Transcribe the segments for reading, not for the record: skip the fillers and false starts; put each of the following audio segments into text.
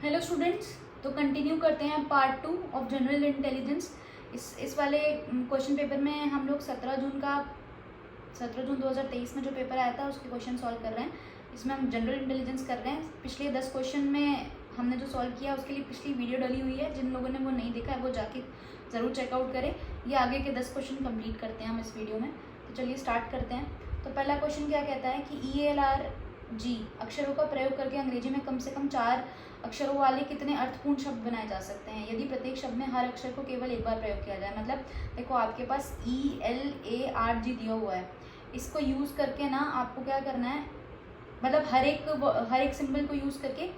Hello students, तो continue करते हैं पार्ट 2 ऑफ जनरल इंटेलिजेंस। इस वाले क्वेश्चन पेपर में हम लोग 17 जून 2023 में जो पेपर आया था उसके क्वेश्चन सॉल्व कर रहे हैं। इसमें हम जनरल इंटेलिजेंस कर रहे हैं। पिछले 10 क्वेश्चन में हमने जो सॉल्व किया उसके लिए पिछली वीडियो डली हुई है, जिन लोगों ने वो नहीं देखा है वो जाके ज़रूर चेकआउट करें। ये आगे के 10 क्वेश्चन कंप्लीट करते हैं हम इस वीडियो में। तो चलिए स्टार्ट करते हैं। तो पहला क्वेश्चन क्या कहता है कि ELRG अक्षरों का प्रयोग करके अंग्रेजी में कम से कम 4 अक्षरों वाले कितने अर्थपूर्ण शब्द बनाए जा सकते हैं यदि प्रत्येक शब्द में हर अक्षर को केवल एक बार प्रयोग किया जाए। मतलब देखो, आपके पास ELARG दिया हुआ है, इसको यूज़ करके ना आपको क्या करना है, मतलब हर एक सिंबल को यूज़ करके,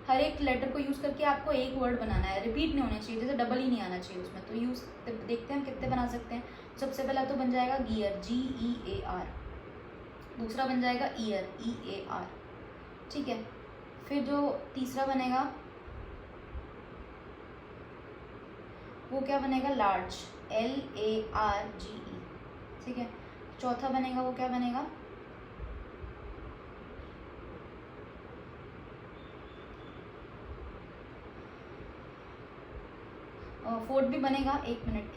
हर एक लेटर को यूज़ करके आपको एक वर्ड बनाना है। रिपीट नहीं होना चाहिए, जैसे डबल ही नहीं आना चाहिए उसमें। तो यूज़ देखते हैं हम कितने बना सकते हैं। सबसे पहला तो बन जाएगा गियर, GEAR। दूसरा बन जाएगा ईयर, EAR। ठीक है। फिर जो तीसरा बनेगा वो क्या बनेगा, लार्ज, LARGE। ठीक है। चौथा बनेगा वो क्या बनेगा, फोर्थ भी बनेगा। एक मिनट।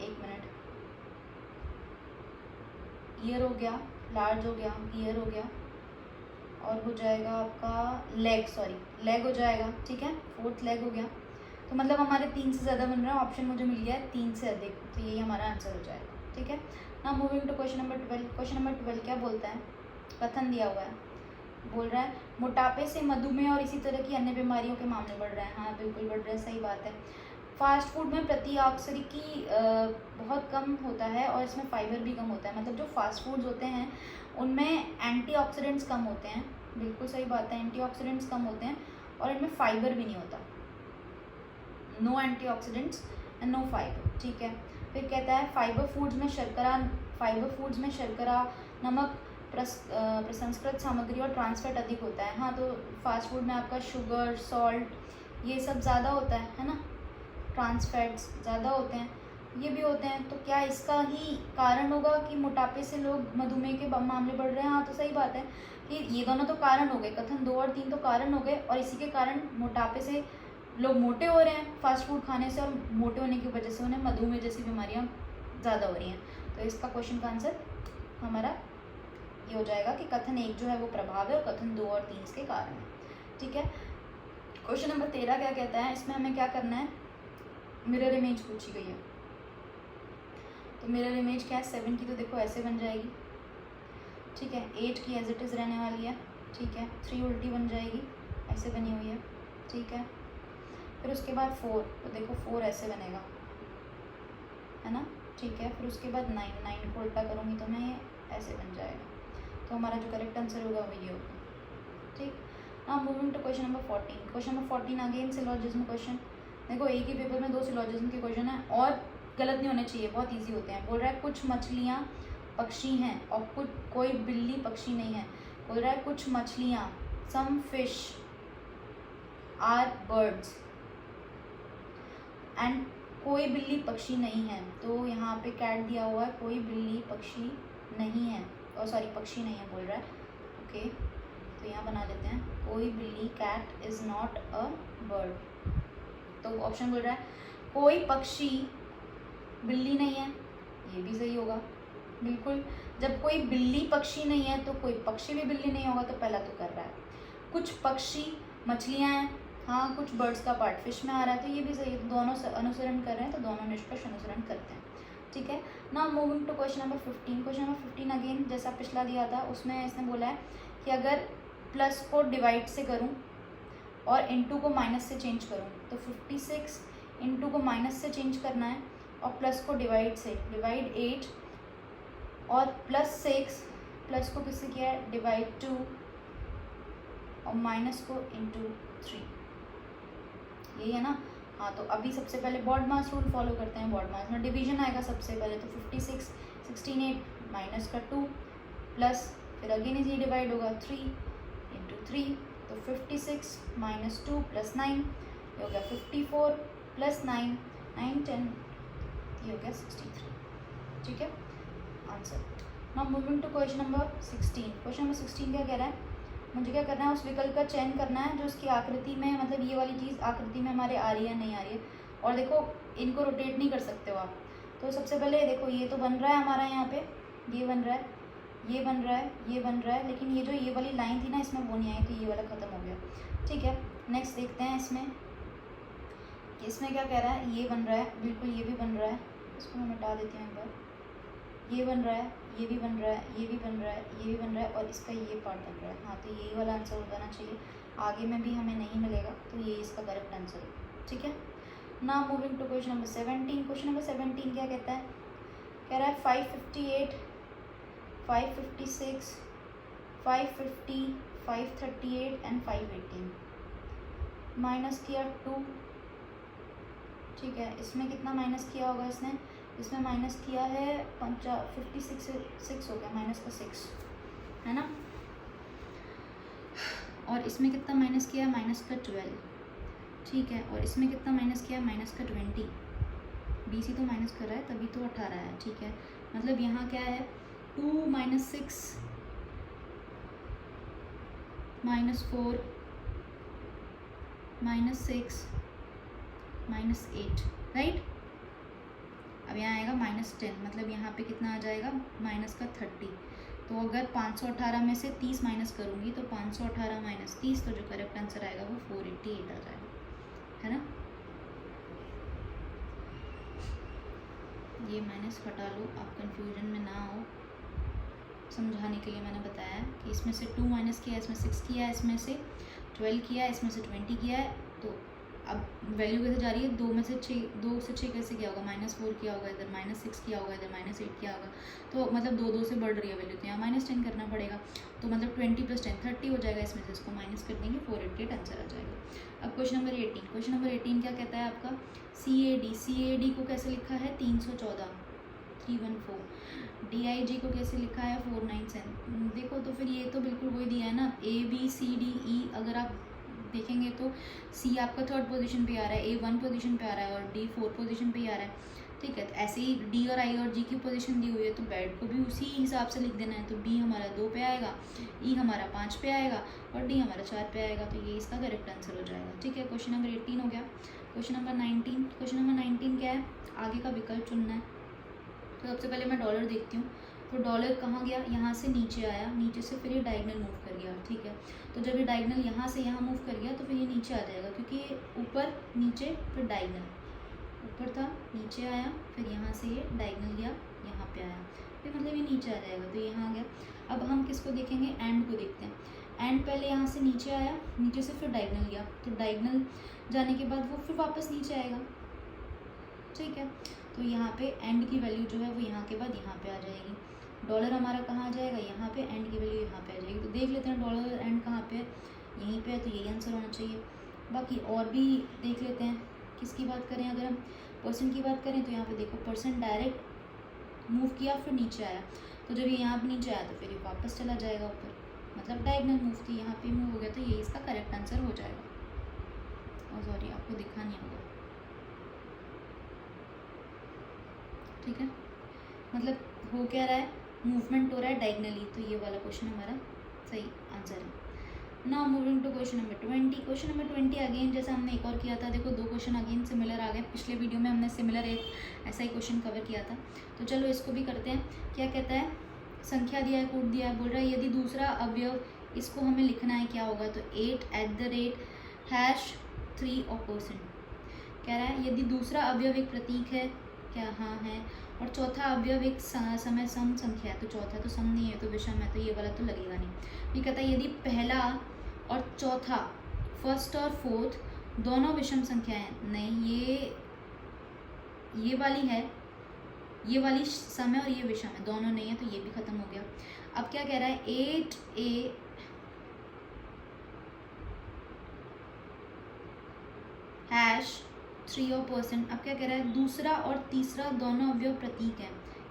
ईयर हो गया, लार्ज हो गया, ईयर हो गया, और हो जाएगा आपका लेग हो जाएगा। ठीक है, फोर्थ लेग हो गया। तो मतलब हमारे 3 से ज़्यादा बन रहा है। ऑप्शन मुझे मिल गया है 3 से अधिक, तो यही हमारा आंसर हो जाएगा। ठीक है। Now moving to question number 12। Question number 12 क्या बोलता है, कथन दिया हुआ है, बोल रहा है मोटापे से मधुमेह और इसी तरह की अन्य बीमारियों के मामले बढ़ रहे हैं। हाँ बिल्कुल बढ़ रहे हैं, सही बात है। फास्ट फूड में प्रतिऑक्सीकी बहुत कम होता है और इसमें फाइबर भी कम होता है। मतलब जो फास्ट फूड्स होते हैं उनमें एंटीऑक्सीडेंट्स कम होते हैं। बिल्कुल सही बात है, एंटीऑक्सीडेंट्स कम होते हैं और इनमें फाइबर भी नहीं होता। No antioxidants and no fibre. ठीक है। फिर कहता है फाइबर फूड्स में शर्करा, नमक, प्रसंस्कृत सामग्री और ट्रांसफैट अधिक होता है। हाँ, तो फास्ट फूड में आपका शुगर, सॉल्ट, ये सब ज़्यादा होता है ना, ट्रांसफैट्स ज़्यादा होते हैं, ये भी होते हैं। तो क्या इसका ही कारण होगा कि मोटापे से लोग मधुमेह के मामले बढ़ रहे हैं? हाँ, तो सही बात है कि ये दोनों तो कारण हो गए, कथन 2 और 3 तो कारण हो गए, और इसी के कारण मोटापे से लोग मोटे हो रहे हैं फास्ट फूड खाने से, और मोटे होने की वजह से उन्हें मधुमेह जैसी बीमारियां ज़्यादा हो रही हैं। तो इसका क्वेश्चन का आंसर हमारा ये हो जाएगा कि कथन 1 जो है वो प्रभाव है और कथन 2 और 3 इसके कारण है। ठीक है। क्वेश्चन नंबर 13 क्या कहता है, इसमें हमें क्या करना है, मिरर इमेज पूछी गई है। तो मिरर इमेज क्या है, 7 की तो देखो ऐसे बन जाएगी। ठीक है। 8 की एज इट इज़ रहने वाली है। ठीक है। 3 उल्टी बन जाएगी, ऐसे बनी हुई है। ठीक है। फिर उसके बाद 4, तो देखो 4 ऐसे बनेगा, है ना। ठीक है। फिर उसके बाद 9 को उल्टा करूँगी तो मैं ये ऐसे बन जाएगा। तो हमारा जो करेक्ट आंसर होगा वो ये होगा। ठीक। Now moving to question number 14। Question number 14 again syllogism question. देखो एक ही पेपर में 2 सिलॉजिज्म के क्वेश्चन है और गलत नहीं होने चाहिए, बहुत ईजी होते हैं। बोल रहा है कुछ मछलियाँ पक्षी हैं और कोई बिल्ली पक्षी नहीं है। बोल रहा है कुछ मछलियाँ, some fish are birds, and कोई बिल्ली पक्षी नहीं है। तो यहाँ पे कैट दिया हुआ है, कोई बिल्ली पक्षी नहीं है, और सॉरी पक्षी नहीं है बोल रहा है। ओके, तो यहाँ बना देते हैं कोई बिल्ली, cat is not a bird. तो ऑप्शन बोल रहा है कोई पक्षी बिल्ली नहीं है, ये भी सही होगा बिल्कुल। जब कोई बिल्ली पक्षी नहीं है तो कोई पक्षी भी बिल्ली नहीं होगा, तो पहला तो कर रहा है। कुछ पक्षी मछलियाँ हैं, हाँ कुछ बर्ड्स का पार्ट फिश में आ रहा है, तो ये भी सही है। तो दोनों अनुसरण कर रहे हैं, तो दोनों निष्कर्ष अनुसरण करते हैं। ठीक है। Now moving to question number 15। Question number 15 again जैसा पिछला दिया था उसमें इसने बोला है कि अगर प्लस को डिवाइड से करूँ और इंटू को माइनस से चेंज करूँ, तो 56 इंटू को माइनस से चेंज करना है और प्लस को डिवाइड 8, और प्लस 6 प्लस को किससे किया है, डिवाइड 2, और माइनस को इंटू 3, यही है ना। हाँ, तो अभी सबसे पहले बॉड मास रूल फॉलो करते हैं। बॉड मास में डिवीजन आएगा सबसे पहले, तो 56 16 8 माइनस का 2 प्लस, फिर अगेन इजी डिवाइड होगा 3 इंटू 3, तो 56 माइनस 2 प्लस 9, ये हो गया 54 प्लस 9 9 10, ये हो गया 63। ठीक है answer. Now moving to question number 16। Question number 16 क्या कह रहा है, मुझे क्या करना है, उस विकल्प का चयन करना है जो इसकी आकृति में, मतलब ये वाली चीज़ आकृति में हमारे आ रही है नहीं आ रही है। और देखो इनको रोटेट नहीं कर सकते हो आप। तो सबसे पहले देखो ये तो बन रहा है हमारा यहाँ पे, ये बन रहा है, ये बन रहा है, ये बन रहा है, लेकिन ये जो ये वाली लाइन थी ना इसमें वो नहीं आई, तो ये वाला ख़त्म हो गया। ठीक है, नेक्स्ट देखते हैं इसमें क्या कह रहा है। ये बन रहा है, बिल्कुल ये भी बन रहा है, इसको मैं मिटा देती हूँ एक बार। ये बन रहा है, ये भी बन रहा है, ये भी बन रहा है, ये भी बन रहा है, और इसका ये पार्ट बन रहा है। हाँ, तो यही वाला आंसर हो जाना चाहिए, आगे में भी हमें नहीं मिलेगा, तो ये इसका करेक्ट आंसर है। ठीक है, now moving to question number 17। Question number 17 क्या कहता है, कह रहा है 558, 556, 550, 538 एंड 518 माइनस किया 2। ठीक है, इसमें कितना माइनस किया होगा इसने, इसमें माइनस किया है 56 हो गया, माइनस का 6 है ना। और इसमें कितना माइनस किया, माइनस का 12। ठीक है, और इसमें कितना माइनस किया, माइनस का 20। BC तो माइनस कर रहा है तभी तो 18 है। ठीक है, मतलब यहाँ क्या है, 2 minus 6 minus 4 minus 6 minus 8, right. अब यहाँ आएगा माइनस 10, मतलब यहाँ पे कितना आ जाएगा, माइनस का 30। तो अगर 518 में से 30 माइनस करूँगी तो 518 माइनस 30, तो जो करेक्ट आंसर आएगा वो 488 आ जाएगा, है ना। ये माइनस हटा लो, आप कंफ्यूजन में ना हो, समझाने के लिए मैंने बताया कि इसमें से 2 माइनस किया, इसमें 6 किया, इसमें से 12 किया, इसमें से 20 किया है। तो अब वैल्यू कैसे जा रही है, 2 से 6 कैसे किया होगा, -4 किया होगा, इधर -6 किया होगा, इधर -8 किया होगा, तो मतलब 2 से बढ़ रही है वैल्यू, तो यहाँ -10 करना पड़ेगा। तो मतलब 20 + 10 30 हो जाएगा, इसमें से इसको माइनस कर देंगे, 488 आंसर आ जाएगा। अब क्वेश्चन नंबर 18, क्वेश्चन नंबर 18 क्या कहता है आपका, CAD को कैसे लिखा है, 314 314, DIG को कैसे लिखा है, 497। देखो तो फिर ये तो बिल्कुल वही दिया है ना, ABCDE। अगर आप देखेंगे तो C आपका 3rd पोजीशन पे आ रहा है, A 1 पोजीशन पे आ रहा है, और D 4 पोजीशन पे ही आ रहा है। ठीक है, तो ऐसे ही D और I और G की पोजीशन दी हुई है, तो बेड को भी उसी हिसाब से लिख देना है। तो B हमारा 2 पे आएगा, E हमारा 5 पे आएगा, और D हमारा 4 पे आएगा, तो ये इसका करेक्ट आंसर हो जाएगा। ठीक है, क्वेश्चन नंबर 18 हो गया। क्वेश्चन नंबर 19, क्वेश्चन नंबर 19 क्या है, आगे का विकल्प चुनना है। तो सबसे पहले मैं डॉलर देखती हूँ, तो डॉलर कहाँ गया, यहाँ से नीचे आया, नीचे से फिर ये डायगनल मूव कर गया। ठीक है, तो जब ये डायगनल यहाँ से यहाँ मूव कर गया तो फिर ये नीचे आ जाएगा, क्योंकि ये ऊपर नीचे फिर डायगनल, ऊपर था नीचे आया, फिर यहाँ से ये डायगनल गया यहाँ पे आया, फिर मतलब ये नीचे आ जाएगा, तो यहाँ आ गया। अब हम किसको देखेंगे, एंड को देखते हैं। एंड पहले यहाँ से नीचे आया, नीचे से फिर डायगनल गया, तो डायगनल जाने के बाद वो फिर वापस नीचे आएगा। ठीक है, तो यहाँ पे एंड की वैल्यू जो है वो यहाँ के बाद यहाँ पे आ जाएगी। डॉलर हमारा कहाँ आ जाएगा, यहाँ पे, एंड की वैल्यू यहाँ पे आ जाएगी। तो देख लेते हैं डॉलर एंड कहाँ पे है, यहीं पे है, तो यही आंसर होना चाहिए। बाकी और भी देख लेते हैं, किसकी बात करें, अगर हम परसेंट की बात करें तो यहाँ पे देखो परसेंट डायरेक्ट मूव किया फिर नीचे आया, तो जब ये यहाँ पे नीचे आया तो फिर ये वापस चला जाएगा ऊपर, मतलब डायगनल मूव थी, यहाँ पे मूव हो गया, तो ये इसका करेक्ट आंसर हो जाएगा। और सॉरी आपको दिखा नहीं होगा, ठीक है, मतलब हो क्या रहा है, मूवमेंट हो रहा है डायगनली, तो ये वाला क्वेश्चन हमारा सही आंसर है। Now moving to question number 20। Question number 20 again जैसा हमने एक और किया था, देखो 2 क्वेश्चन अगेन सिमिलर आ गए। पिछले वीडियो में हमने सिमिलर एक ऐसा ही क्वेश्चन कवर किया था, तो चलो इसको भी करते हैं। क्या कहता है, संख्या दिया है, कोड दिया है, बोल रहा है यदि दूसरा अवयव, इसको हमें लिखना है क्या होगा, तो 8 @ 3 और %। कह रहा है यदि दूसरा अवयव एक प्रतीक है, क्या, हाँ है, और चौथा अवयव एक समय सम संख्या है, तो चौथा तो सम नहीं है, तो विषम है, तो ये वाला तो लगेगा नहीं। ये कहता है यदि पहला और चौथा, फर्स्ट और फोर्थ दोनों विषम संख्या हैं, नहीं ये वाली है, ये वाली सम है और ये विषम है, दोनों नहीं है, तो ये भी खत्म हो गया। अब क्या कह रहा है, 8A # 3 और %। अब क्या कह रहा है, दूसरा और तीसरा दोनों अवयव प्रतीक हैं,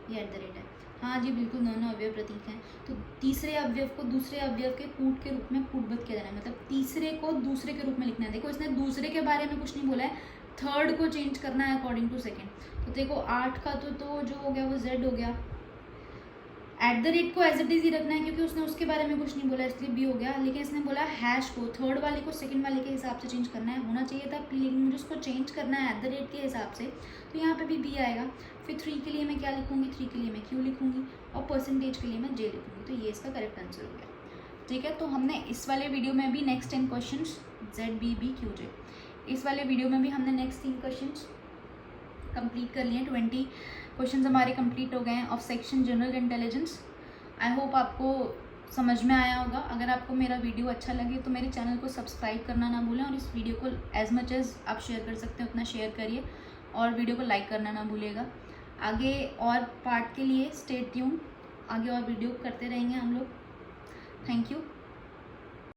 ये @ है, हाँ जी बिल्कुल दोनों अवयव प्रतीक हैं। तो तीसरे अवयव को दूसरे अवयव के कूट के रूप में कूटबद्ध किया जाना है, मतलब तीसरे को दूसरे के रूप में लिखना है। देखो इसने दूसरे के बारे में कुछ नहीं बोला है, थर्ड को चेंज करना है अकॉर्डिंग टू सेकेंड। तो देखो 8 का तो जो हो गया वो Z हो गया, @ को एज इट इज़ ही रखना है क्योंकि उसने उसके बारे में कुछ नहीं बोला इसलिए बी हो गया, लेकिन इसने बोला हैश को थर्ड वाले को सेकंड वाले के हिसाब से चेंज करना है, होना चाहिए था पी, लेकिन मुझे उसको चेंज करना है @ के हिसाब से, तो यहाँ पे भी बी आएगा। फिर 3 के लिए मैं क्या लिखूँगी, 3 के लिए मैं क्यू लिखूँगी और परसेंटेज के लिए मैं जे लिखूँगी, तो ये इसका करेक्ट आंसर हो गया। ठीक है, तो हमने इस वाले वीडियो में भी नेक्स्ट 10 क्वेश्चन ZBBQJ, इस वाले वीडियो में भी हमने नेक्स्ट 3 क्वेश्चन कंप्लीट कर लिए। 20 क्वेश्चंस हमारे कंप्लीट हो गए हैं of section general intelligence. I hope आपको समझ में आया होगा। अगर आपको मेरा वीडियो अच्छा लगे तो मेरे चैनल को सब्सक्राइब करना ना भूलें और इस वीडियो को एज मच एज आप शेयर कर सकते हैं उतना शेयर करिए और वीडियो को लाइक करना ना भूलिएगा। आगे और पार्ट के लिए स्टे ट्यून, आगे और वीडियो करते रहेंगे हम लोग। Thank you.